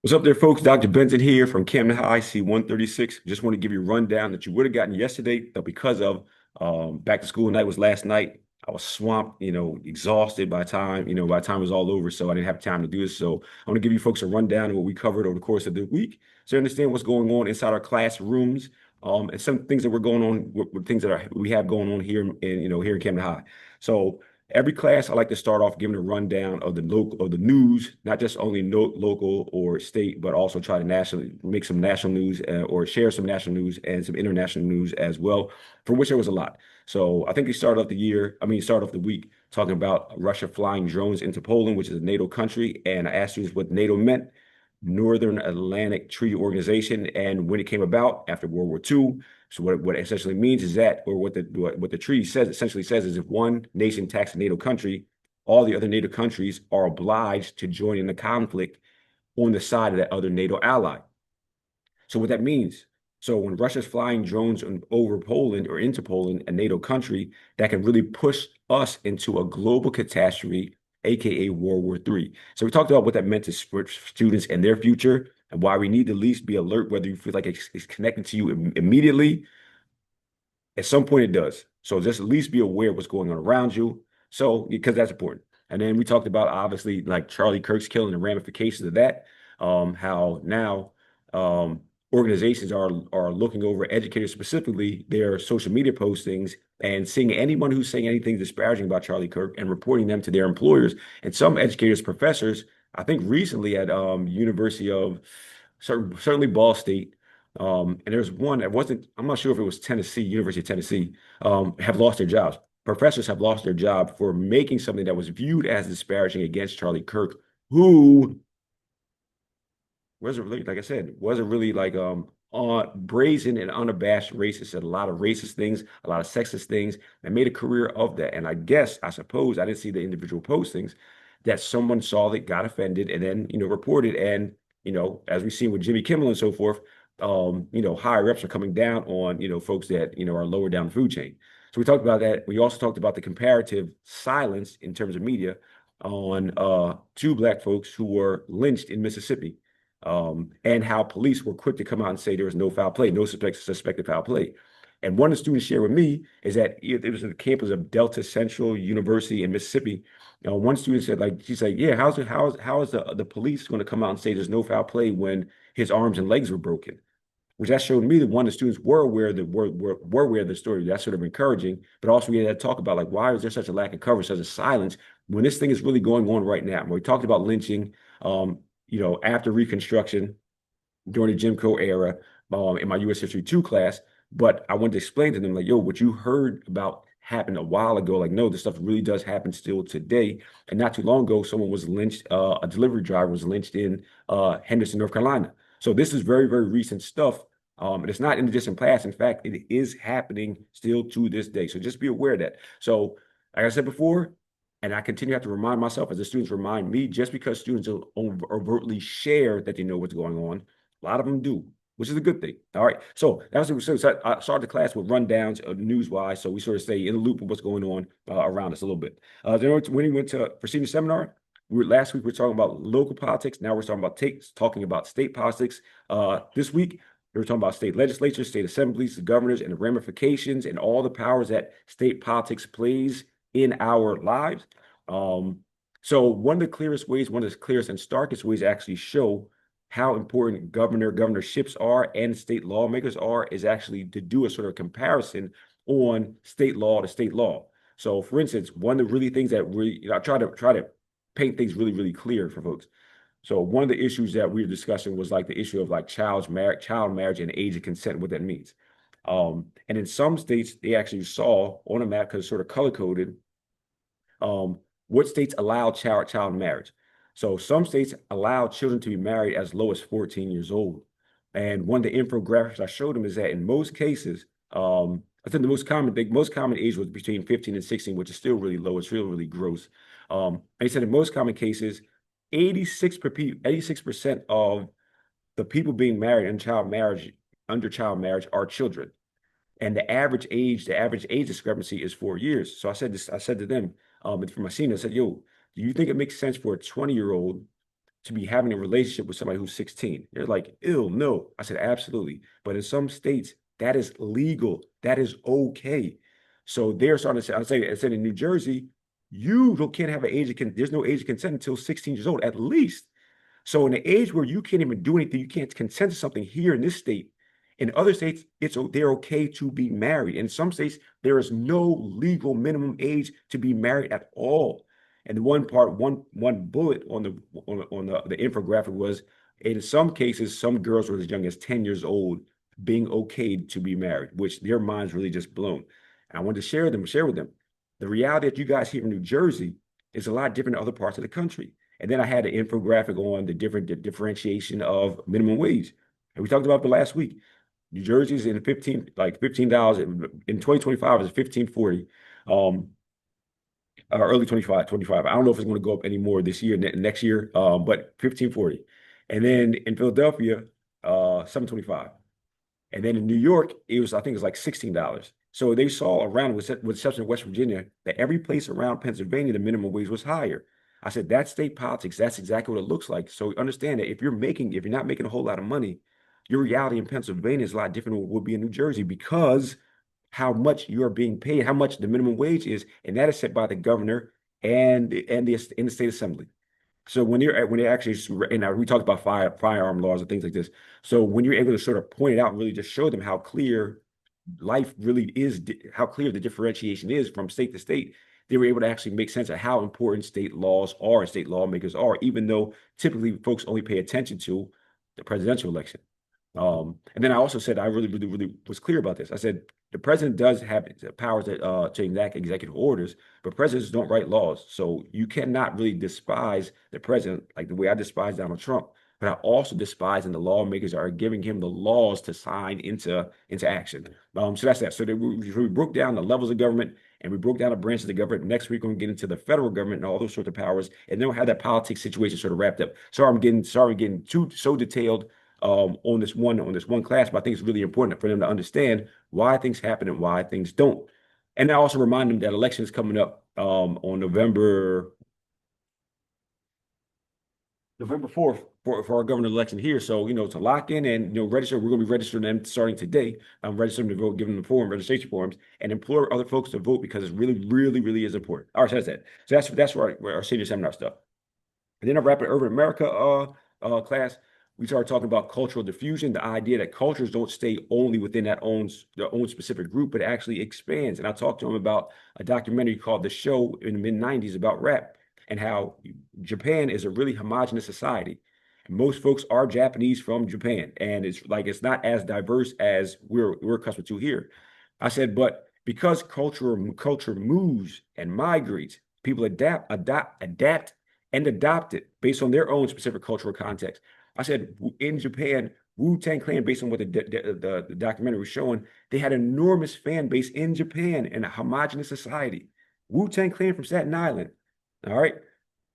What's up there, folks? Dr. Benson here from Camden High, C-136. Just want to give you a rundown that you would have gotten yesterday, but because of back to school night was last night, I was swamped, exhausted by the time it was all over, so I didn't have time to do this. So I want to give you folks a rundown of what we covered over the course of the week, so you understand what's going on inside our classrooms, and some things that we're going on, with things that we have going on here here in Camden High. So every class, I like to start off giving a rundown of the news, not just only local or state, but also try to nationally make some national news or share some national news and some international news as well, for which there was a lot. So I think we start off the week talking about Russia flying drones into Poland, which is a NATO country, and I asked you what NATO meant. Northern Atlantic Treaty Organization, and when it came about after World War II. So what it essentially means is that, or what the treaty says essentially says is if one nation attacks a NATO country, all the other NATO countries are obliged to join in the conflict on the side of that other NATO ally. So what that means, so when Russia's flying drones over Poland or into Poland, a NATO country, that can really push us into a global catastrophe, aka World War III. So we talked about what that meant to students and their future, and why we need to at least be alert, whether you feel like it's connected to you immediately. At some point, it does. So just at least be aware of what's going on around you. So because that's important. And then we talked about obviously like Charlie Kirk's killing, and ramifications of that. How now organizations are looking over educators, specifically their social media postings, and seeing anyone who's saying anything disparaging about Charlie Kirk and reporting them to their employers. And some educators, professors, I think recently at University of certainly Ball State, and there's one that wasn't, I'm not sure if it was Tennessee, University of Tennessee, have lost their jobs. Professors have lost their job for making something that was viewed as disparaging against Charlie Kirk, who wasn't really, like I said, wasn't really like brazen and unabashed racist, said a lot of racist things, a lot of sexist things, and made a career of that. And I suppose I didn't see the individual postings, that someone saw that, got offended, and then reported. And as we've seen with Jimmy Kimmel and so forth, higher ups are coming down on folks that are lower down the food chain. So we talked about that. We also talked about the comparative silence in terms of media on two black folks who were lynched in Mississippi, and how police were quick to come out and say there was no foul play, no suspected foul play. And one of the students shared with me is that it was at the campus of Delta Central University in Mississippi. One student said, like, she's like, yeah, how is the police going to come out and say there's no foul play when his arms and legs were broken? Which that showed me that one of the students were aware of the story. That's sort of encouraging. But also we had to talk about, like, why is there such a lack of coverage, such a silence when this thing is really going on right now? When we talked about lynching, after Reconstruction during the Jim Crow era, in my U.S. History 2 class. But I wanted to explain to them, like, yo, what you heard about happened a while ago. Like, no, this stuff really does happen still today. And not too long ago, someone was lynched, a delivery driver was lynched in Henderson, North Carolina. So this is very, very recent stuff. And it's not in the distant past. In fact, it is happening still to this day. So just be aware of that. So, like I said before, and I continue to have to remind myself as the students remind me, just because students don't overtly share that they know what's going on, a lot of them do, which is a good thing. All right. So that was so I started the class with rundowns of news-wise, so we sort of stay in the loop of what's going on around us a little bit. Then when we went for senior seminar, last week we were talking about local politics. Now we're talking about state politics. This week we were talking about state legislatures, state assemblies, the governors, and the ramifications and all the powers that state politics plays in our lives. So one of the clearest ways, one of the clearest and starkest ways to actually show how important governorships are and state lawmakers are is actually to do a sort of comparison on state law to state law. So, for instance, one of the really things that I try to paint things really, really clear for folks. So, one of the issues that we were discussing was like the issue of like child marriage, and age of consent, what that means. And in some states, they actually saw on a map, because it's sort of color coded, what states allow child marriage. So some states allow children to be married as low as 14 years old. And one of the infographics I showed them is that in most cases, I think the most common age was between 15 and 16, which is still really low. It's really, really gross. And he said in most common cases, 86% of the people being married under child marriage are children. And the average age discrepancy is 4 years. So I said to them, for my senior, I said, yo, do you think it makes sense for a 20-year-old to be having a relationship with somebody who's 16. They're like, ew, no. I said, absolutely. But in some states, that is legal. That is okay. So they're starting to say, I said in New Jersey, you don't can't have an age of there's no age of consent until 16 years old, at least. So in the age where you can't even do anything, you can't consent to something here in this state. In other states, they're okay to be married. In some states, there is no legal minimum age to be married at all. And the one bullet on the infographic was, in some cases, some girls were as young as 10 years old being okayed to be married, which their minds really just blown. And I wanted to share with them. The reality that you guys here in New Jersey is a lot different in other parts of the country. And then I had an infographic on the differentiation of minimum wage. And we talked about the last week. New Jersey's in 15, like $15 in 2025 is 1540. Early 25. I don't know if it's going to go up any more this year, next year, but 1540. And then in Philadelphia, 725. And then in New York, I think it's like $16. So they saw around, with exception of West Virginia, that every place around Pennsylvania, the minimum wage was higher. I said, that's state politics. That's exactly what it looks like. So understand that if you're not making a whole lot of money, your reality in Pennsylvania is a lot different than what would be in New Jersey, because how much you're being paid, how much the minimum wage is, and that is set by the governor and the state assembly. So when you're actually, and we talked about firearm laws and things like this. So when you're able to sort of point it out and really just show them how clear life really is, how clear the differentiation is from state to state, they were able to actually make sense of how important state laws are and state lawmakers are, even though typically folks only pay attention to the presidential election. And then I also said, I really was clear about this. I said the president does have the powers to enact executive orders, but presidents don't write laws. So you cannot really despise the president like the way I despise Donald Trump. But I also despise the lawmakers that are giving him the laws to sign into action. So that's that. So we broke down the levels of government, and we broke down the branches of government. Next week, we're going to get into the federal government and all those sorts of powers, and then we'll have that politics situation sort of wrapped up. Sorry, I'm getting too so detailed on this one class, but I think it's really important for them to understand why things happen and why things don't. And I also remind them that election is coming up on November 4th for our governor election here. So, to lock in and, register, we're going to be registering them starting today. I'm registering to vote, giving them registration forms, and implore other folks to vote because it really, really, really is important. All right, so that's that. So that's where our senior seminar stuff. And then I wrap it Urban America class. We started talking about cultural diffusion, the idea that cultures don't stay only within their own specific group, but it actually expands. And I talked to him about a documentary called The Show in the mid-90s about rap, and how Japan is a really homogenous society. And most folks are Japanese from Japan, and it's not as diverse as we're accustomed to here. I said, but because culture moves and migrates, people adapt and adopt it based on their own specific cultural context. I said, in Japan, Wu-Tang Clan, based on what the documentary was showing, they had an enormous fan base in Japan in a homogenous society. Wu-Tang Clan from Staten Island, all right,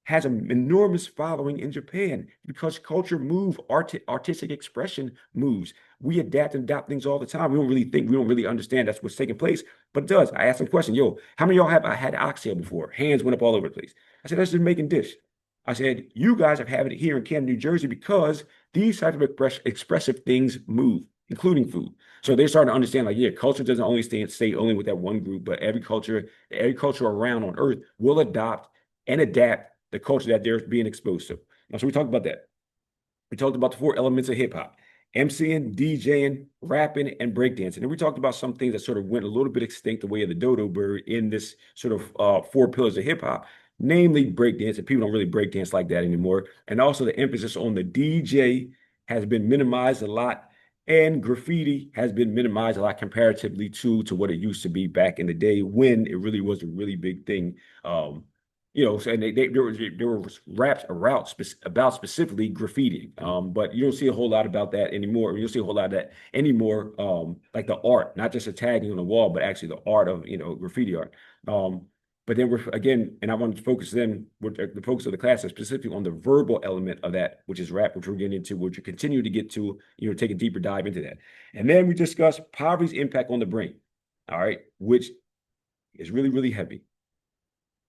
has an enormous following in Japan because culture moves, artistic expression moves. We adapt and adopt things all the time. We don't really understand that's what's taking place, but it does. I asked them a question, yo, how many of y'all have I had oxtail before? Hands went up all over the place. I said, that's just making dish. I said, you guys have had it here in Camden, New Jersey, because these types of expressive things move, including food. So they're starting to understand, like, yeah, culture doesn't only stay only with that one group, but every culture around on earth will adopt and adapt the culture that they're being exposed to. Now, so we talked about that. We talked about the four elements of hip hop: MCing, DJing, rapping, and breakdancing. And we talked about some things that sort of went a little bit extinct the way of the dodo bird in this sort of four pillars of hip hop, namely breakdancing. People don't really breakdance like that anymore. And also the emphasis on the DJ has been minimized a lot, and graffiti has been minimized a lot comparatively to what it used to be back in the day when it really was a really big thing. So, and there were raps about specifically graffiti, but you don't see a whole lot about that anymore. You don't see a whole lot of that anymore, like the art, not just a tagging on the wall, but actually the art of graffiti art. But then we're again, and I want to focus then with the focus of the class is specifically on the verbal element of that, which is rap, which we're getting into, which we continue to get to, take a deeper dive into that. And then we discuss poverty's impact on the brain, all right, which is really, really heavy.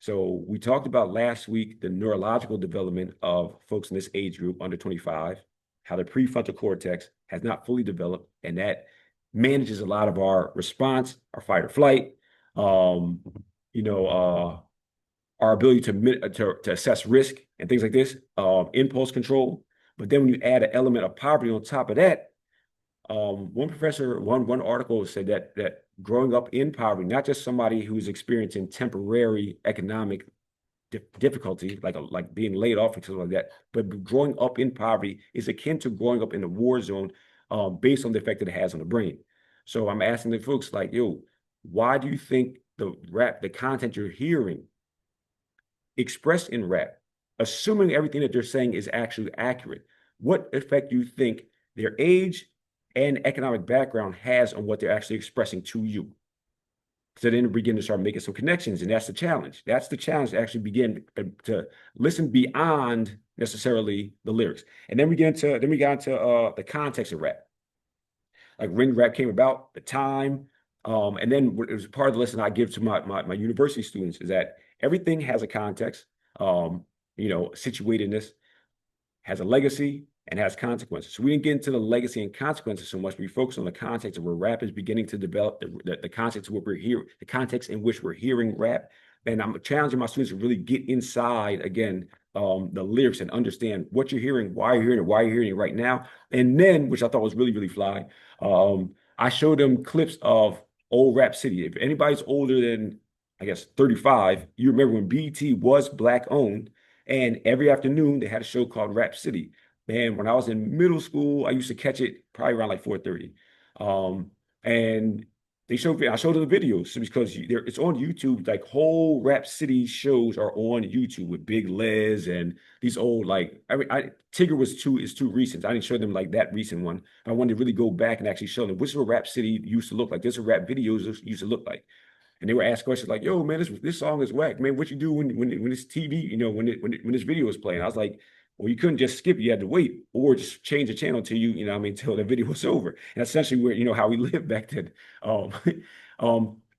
So we talked about last week the neurological development of folks in this age group under 25, how the prefrontal cortex has not fully developed, and that manages a lot of our response, our fight or flight, um, you know, our ability to assess risk and things like this, impulse control. But then when you add an element of poverty on top of that, one professor, one article said that growing up in poverty, not just somebody who's experiencing temporary economic difficulty, like being laid off and something like that, but growing up in poverty is akin to growing up in a war zone, based on the effect that it has on the brain. So I'm asking the folks like, yo, why do you think the content you're hearing expressed in rap, assuming everything that they're saying is actually accurate, what effect do you think their age and economic background has on what they're actually expressing to you? So then we begin to start making some connections, and that's the challenge. That's the challenge to actually begin to listen beyond necessarily the lyrics. And then we got into the context of rap, like when rap came about, the time. And then it was part of the lesson I give to my university students is that everything has a context, situatedness, has a legacy, and has consequences. So we didn't get into the legacy and consequences so much. We focused on the context of where rap is beginning to develop, the context of what we're hearing, the context in which we're hearing rap. And I'm challenging my students to really get inside again, the lyrics and understand what you're hearing, why you're hearing it, why you're hearing it right now. And then, which I thought was really, really fly, I showed them clips of old Rap City. If anybody's older than, I guess, 35, you remember when BET was black owned, and every afternoon they had a show called Rap City. Man, when I was in middle school, I used to catch it probably around like 4:30. And I showed them the videos because it's on YouTube. Like whole Rap City shows are on YouTube with Big Les and these old like Tigger is too recent. I didn't show them like that recent one. I wanted to really go back and actually show them this is what Rap City used to look like. This is what rap videos used to look like. And they were asking questions like, "Yo, man, this song is whack, man. What you do when it's TV? When this video is playing?" I was like, "Well, you couldn't just skip. You had to wait, or just change the channel till till the video was over." And essentially, where how we lived back then. Um,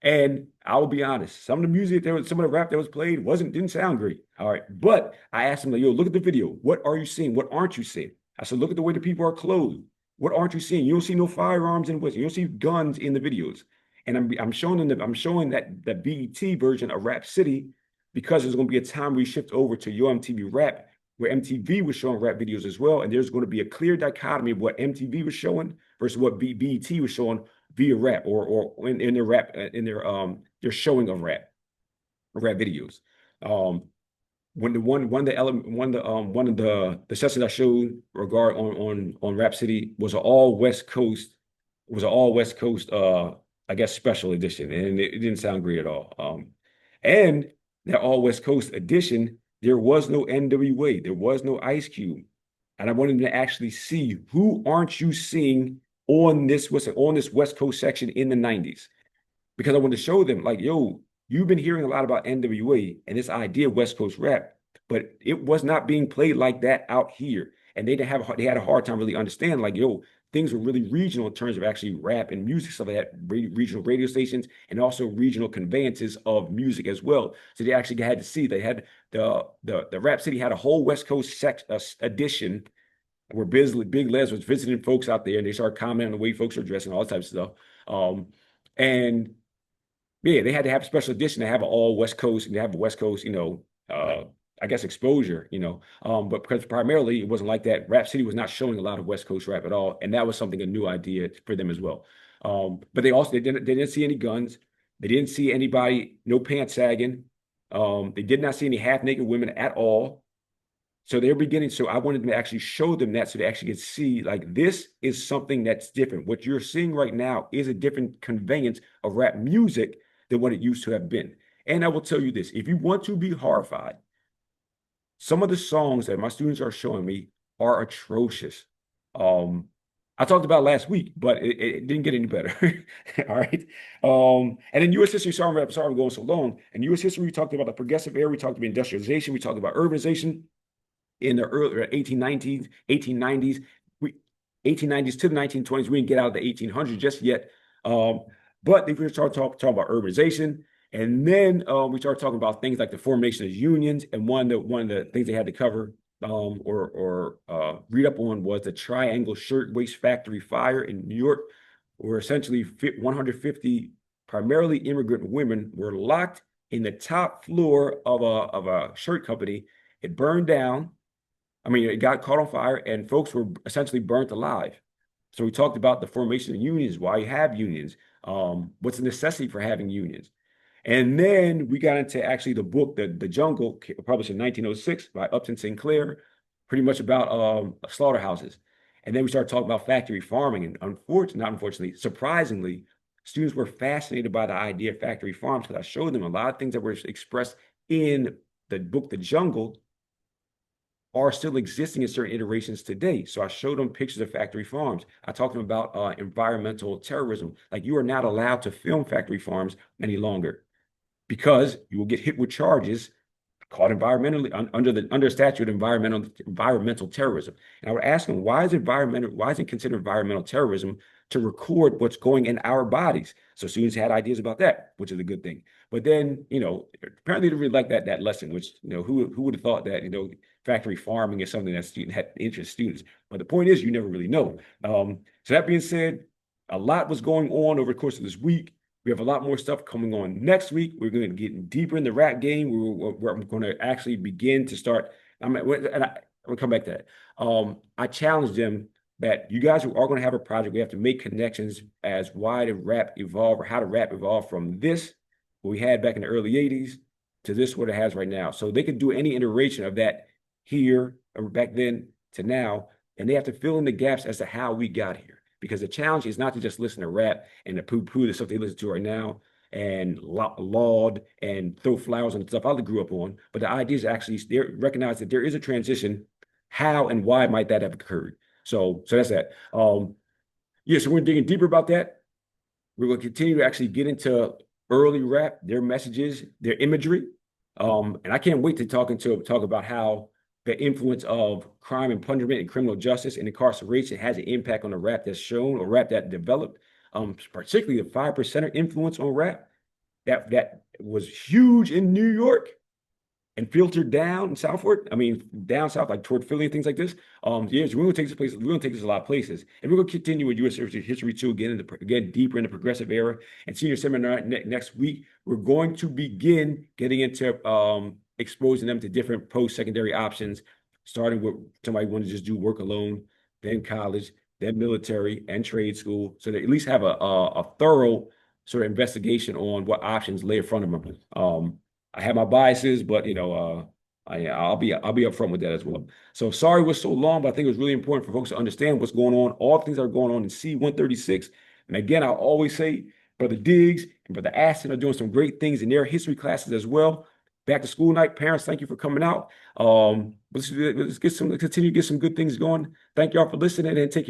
and I will be honest, some of the music some of the rap that was played didn't sound great. All right, but I asked him like, "Yo, look at the video. What are you seeing? What aren't you seeing?" I said, "Look at the way the people are clothed. What aren't you seeing? You don't see no firearms in the You don't see guns in the videos." And I'm showing them I'm showing that BET version of Rap City because there's going to be a time we shift over to Yo MTV Rap, where MTV was showing rap videos as well, and there's going to be a clear dichotomy of what MTV was showing versus what BET was showing via rap or in their rap in their showing of rap videos. When the one the element one of the sessions I showed regard on Rap City was an all West Coast I guess special edition, and it didn't sound great at all. And that all West Coast edition, there was no NWA, there was no Ice Cube, and I wanted them to actually see who aren't you seeing on this West Coast section in the '90s, because I wanted to show them like, yo, you've been hearing a lot about NWA and this idea of West Coast rap, but it was not being played like that out here. And they had a hard time really understanding like, yo, things were really regional in terms of actually rap and music. So they had regional radio stations and also regional conveyances of music as well. So they actually had to see they had the Rap City had a whole West Coast edition where Big Les was visiting folks out there, and they started commenting on the way folks are dressing, all types of stuff. And yeah, they had to have a special edition to have an all West Coast and they have a West Coast, I guess exposure, but because primarily it wasn't like that. Rap City was not showing a lot of West Coast rap at all, and that was a new idea for them as well. But they didn't see any guns, they didn't see anybody, no pants sagging, they did not see any half naked women at all. So they're beginning. So I wanted to actually show them that so they actually could see like this is something that's different. What you're seeing right now is a different conveyance of rap music than what it used to have been. And I will tell you this, if you want to be horrified, some of the songs that my students are showing me are atrocious. I talked about last week, but it didn't get any better. All right. And in U.S. history, sorry I'm going so long. In U.S. history, we talked about the progressive era, we talked about industrialization, we talked about urbanization in the early 1890s, 1890s, 1890s to the 1920s. We didn't get out of the 1800s just yet. But if we start talking about urbanization, And then we started talking about things like the formation of unions. And one of the things they had to cover or read up on was the Triangle Shirtwaist Factory fire in New York, where essentially 150 primarily immigrant women were locked in the top floor of a shirt company. It burned down. I mean, it got caught on fire, and folks were essentially burnt alive. So we talked about the formation of unions, why you have unions, what's the necessity for having unions. And then we got into actually the book, The Jungle, published in 1906 by Upton Sinclair, pretty much about slaughterhouses. And then we started talking about factory farming. And unfortunately, not unfortunately, surprisingly, students were fascinated by the idea of factory farms because I showed them a lot of things that were expressed in the book, The Jungle, are still existing in certain iterations today. So I showed them pictures of factory farms. I talked to them about environmental terrorism. Like you are not allowed to film factory farms any longer because you will get hit with charges called environmentally under statute of environmental terrorism. And I would ask them, why is it considered environmental terrorism to record what's going in our bodies? So students had ideas about that, which is a good thing. But then, apparently they really like that lesson, which, who would have thought that, factory farming is something that student had interest students. But the point is, you never really know. So that being said, a lot was going on over the course of this week. We have a lot more stuff coming on next week. We're going to get deeper in the rap game. We're going to actually begin to start. I'm going to come back to that. I challenged them that you guys are going to have a project. We have to make connections as why did rap evolve or how did rap evolve from this, what we had back in the early 80s, to this, what it has right now. So they could do any iteration of that here or back then to now, and they have to fill in the gaps as to how we got here. Because the challenge is not to just listen to rap and to poo-poo the stuff they listen to right now and laud and throw flowers on the stuff I grew up on. But the idea is actually recognize that there is a transition. How and why might that have occurred? So that's that. Yeah, so we're digging deeper about that. We're going to continue to actually get into early rap, their messages, their imagery. And I can't wait to talk about how the influence of crime and punishment and criminal justice and incarceration has an impact on the rap that's shown or rap that developed, particularly the 5%er influence on rap that was huge in New York and filtered down southward. I mean, down south, like toward Philly and things like this. Yes, we're going to take this place. We're going to take this a lot of places, and we're going to continue with U.S. history too. Again, deeper in the progressive era. And senior seminar next week, we're going to begin getting into exposing them to different post-secondary options, starting with somebody want to just do work alone, then college, then military and trade school, so they at least have a thorough sort of investigation on what options lay in front of them. I have my biases, but I'll be upfront with that as well. So sorry it was so long, but I think it was really important for folks to understand what's going on, all the things that are going on in C-136. And again, I'll always say, Brother Diggs and Brother Aston are doing some great things in their history classes as well. Back to school night, parents, thank you for coming out. Let's continue to get some good things going. Thank y'all for listening and take care.